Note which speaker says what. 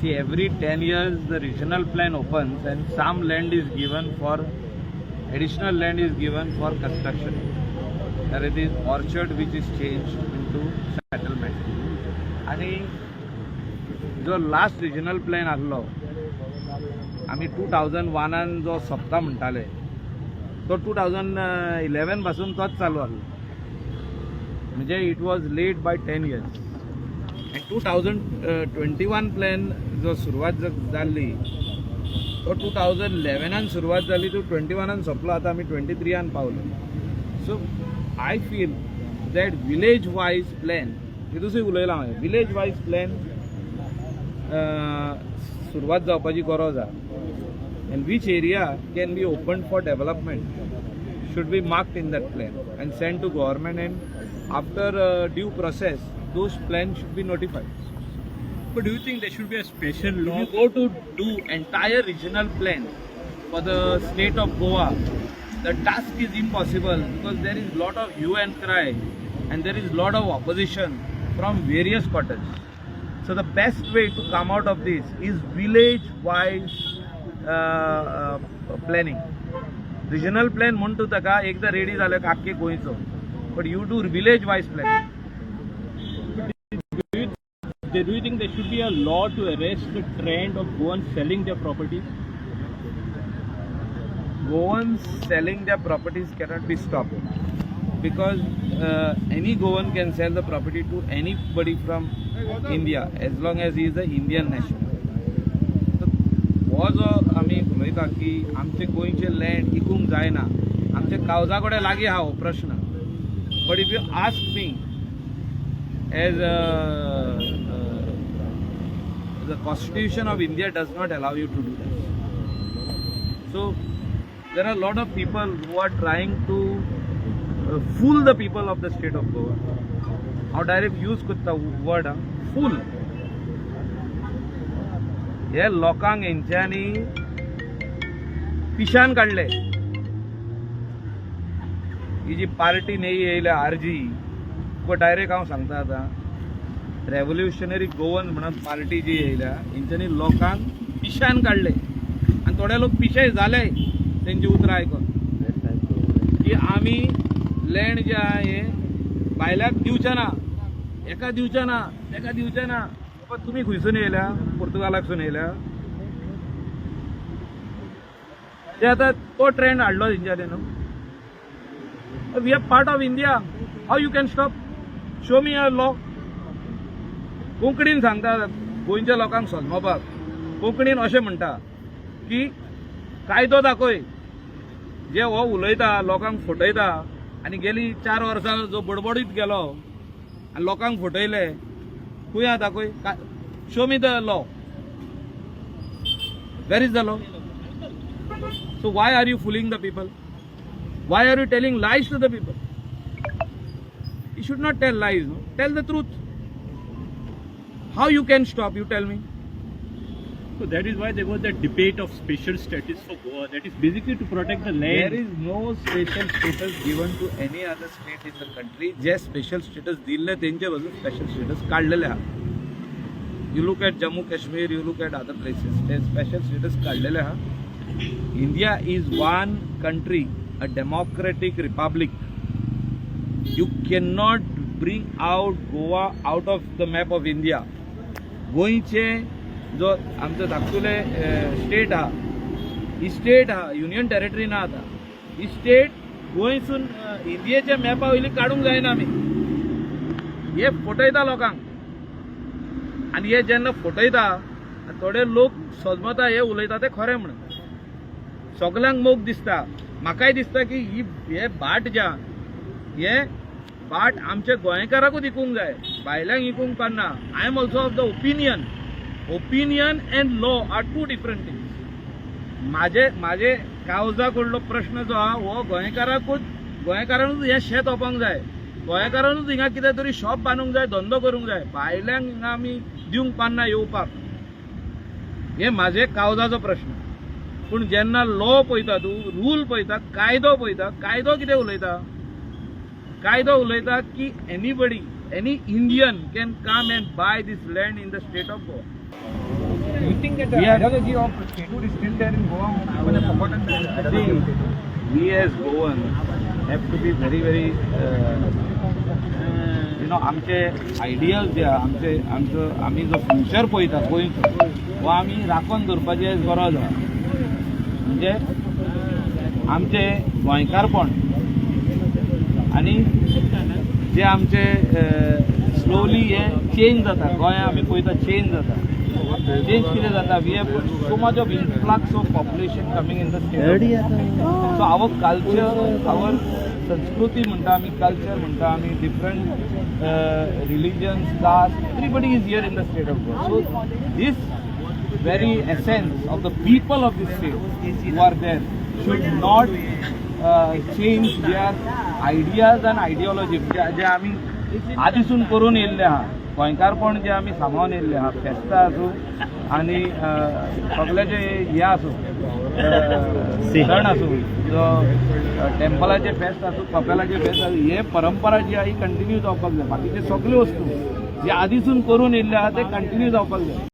Speaker 1: See, every 10 years the regional plan opens and some land is given for, additional land is given for construction. There it is orchard which is changed into settlement. And जो last regional plan आसलो आम्ही 2001 जो सोंपता म्हणटाले तो 2011 पासून तोच चालू आसलो. म्हणजे it was late by 10 years. आणि 2021 प्लॅन जो सुरवात जाल्ली तो 2011 सुरवात जाली तो 21 सोंपलो. आता आम्ही 23 पावलो. So I feel that village wise plan दुसरी उलयलां हांवें विलेज वायज प्लॅन सुरवात जावपाची गरज आसा. End which area can be open for development should be marked in that plan and sent to government, and after due process those plans should be notified.
Speaker 2: But do you think there should be a special law?
Speaker 1: If you go to do entire regional plan for the state of Goa, the task is impossible because there is lot of hue and cry and there is lot of opposition from various quarters. So the best way to come out of this is village wise planning. Regional plan म्हणतो ताका एकदा ready जाले आख्खे गोंयचो, but you do village wise planning.
Speaker 2: Do you think there should be a law to arrest the trend of Goans selling their properties?
Speaker 1: Goans selling their properties cannot be stopped because any Goan can sell the property to anybody from India as long as he is a Indian national. हो जो आमी उलयता की आमचे गोंयचे land इकूंक जायना, आमचे कावजा कडेन लागीं आहा हो प्रश्न. But if you ask me as the Constitution of India does not allow you to do that. So there are a lot of people who are trying to fool the people of the state of Goa. How direct use kutta word fool. हे लोकांक हेंच्यांनी पिशान काडले. ही जी party न्ही येयल्या RG direct हांव सांगता आतां revolutionary Goan म्हणून party जी येयल्या हेंच्यांनी लोकांक पिशान काडले आनी थोडे लोक पिशे झाले तेंची उतरां आयकून की आमी लँड जे आहा हे बायल्याक दिवचे ना, एका दिवचे ना, तेका दिवचे ना. पण तुम्ही खंयसून येयल्या? पोर्तुगालाकसून येयल्या. ते आता तो ट्रेंड हाडलो तेंच्यांनी न्हू. We are part of India. How you can stop? Show me a law. कोंकणीन सांगता गोंयच्या लोकांक समजपाक. कोंकणीन अशें म्हणटा की कायदो दाखय. जे हो उलयता लोकांक फटयता आनी गेली 4 वर्सां जो बडबडीत गेलो आनी लोकांक फटयले खंय आहा दाखय. Show me the law. Where is the law? So why are you fooling the people? Why are you telling lies to the people? You should not tell lies, no? Tell the truth. How you can stop? You tell me.
Speaker 2: So that is why there was that debate of special status for Goa. That is basically to protect the land.
Speaker 1: There is no special status given to any other state in the country. जे special status दिले तेंचे बाजून special status काढलेले आहा. You look at Jammu Kashmir, you look at other places. There special status काढलेले आहा. India is one country, a democratic republic. You cannot bring out Goa out of the map of India. गोंयचे जो आमचो धाकटुले state आहा, ही state आहा, union territory ना. आता ही state गोंयसून इंडियेच्या मॅपा वयली काडूंक जायना आमी. हे फटयता लोकांक आनी हे जेन्ना फटयता थोडे लोक सजमता हे उलयता ते खरें म्हणून. सगल्यांक मोग दिसता. म्हाकाय दिसता की हे भाट जे हे भाट आमच्या गोंयकाराकूच इकूंक जाय, भायल्यांक इकूंक पारना. I am also of the opinion and law are two different things. माझे कावजा कडलो प्रश्न जो आहा हो गोंयकारांनूच हे शेत ओपांक जाय. गोंयकारांनूच हिंगा कितें तरी शॉप बांदूंक जाय, धंदो करूंक जाय. भायल्यांक हिंगा आमी दिवंक पारना येवपाक. हे म्हाजे कावजाचो प्रश्न. पूण जेन्ना लॉ पळयता तूं, रूल पळयता, कायदो पळयता, कायदो कितें उलयता? कायदो उलयता की any Indian can come and buy this land in the state of Goa.
Speaker 3: think that the
Speaker 1: We are-
Speaker 3: ideology of statehood is still there in Goa? People have forgotten that.
Speaker 1: we as Goan have to be very आमचे ideas जे आमी जो future पळयता गोंयचो वो आमी राखून दवरपाची आज गरज आहा. म्हणजे आमचे गोंयकारपण आनी जे आमचे स्लोली हे चेंज जाता गोंया आमी पळयता चेंज जाता. चेंज कितें जाता we have so much of influx of population coming in the state. So our culture our संस्कृती म्हणटा आमी कल्चर म्हणटा आमी different religions, caste, everybody is here in the state of Goa. So this very essence of the people of this state who are there should not change their ideas and ideology. जे आमी आदीसून करून येयल्ले आहा गोंयकारपण जे आमी सांबाळून येयल्ले आहा फेस्तां आसूं आनी सगळे जे हे आसूं सण आसूं जो टेम्पलाचे फेस्त आसूं कपेलाचे फेस्त आसूं हे परंपरा जी आहा ही कंटिन्यू जावपाक जाय. बाकीचे सगळे वस्तू जे आदीसून करून येयल्ले आहा ते कंटिन्यू जावपाक जाय.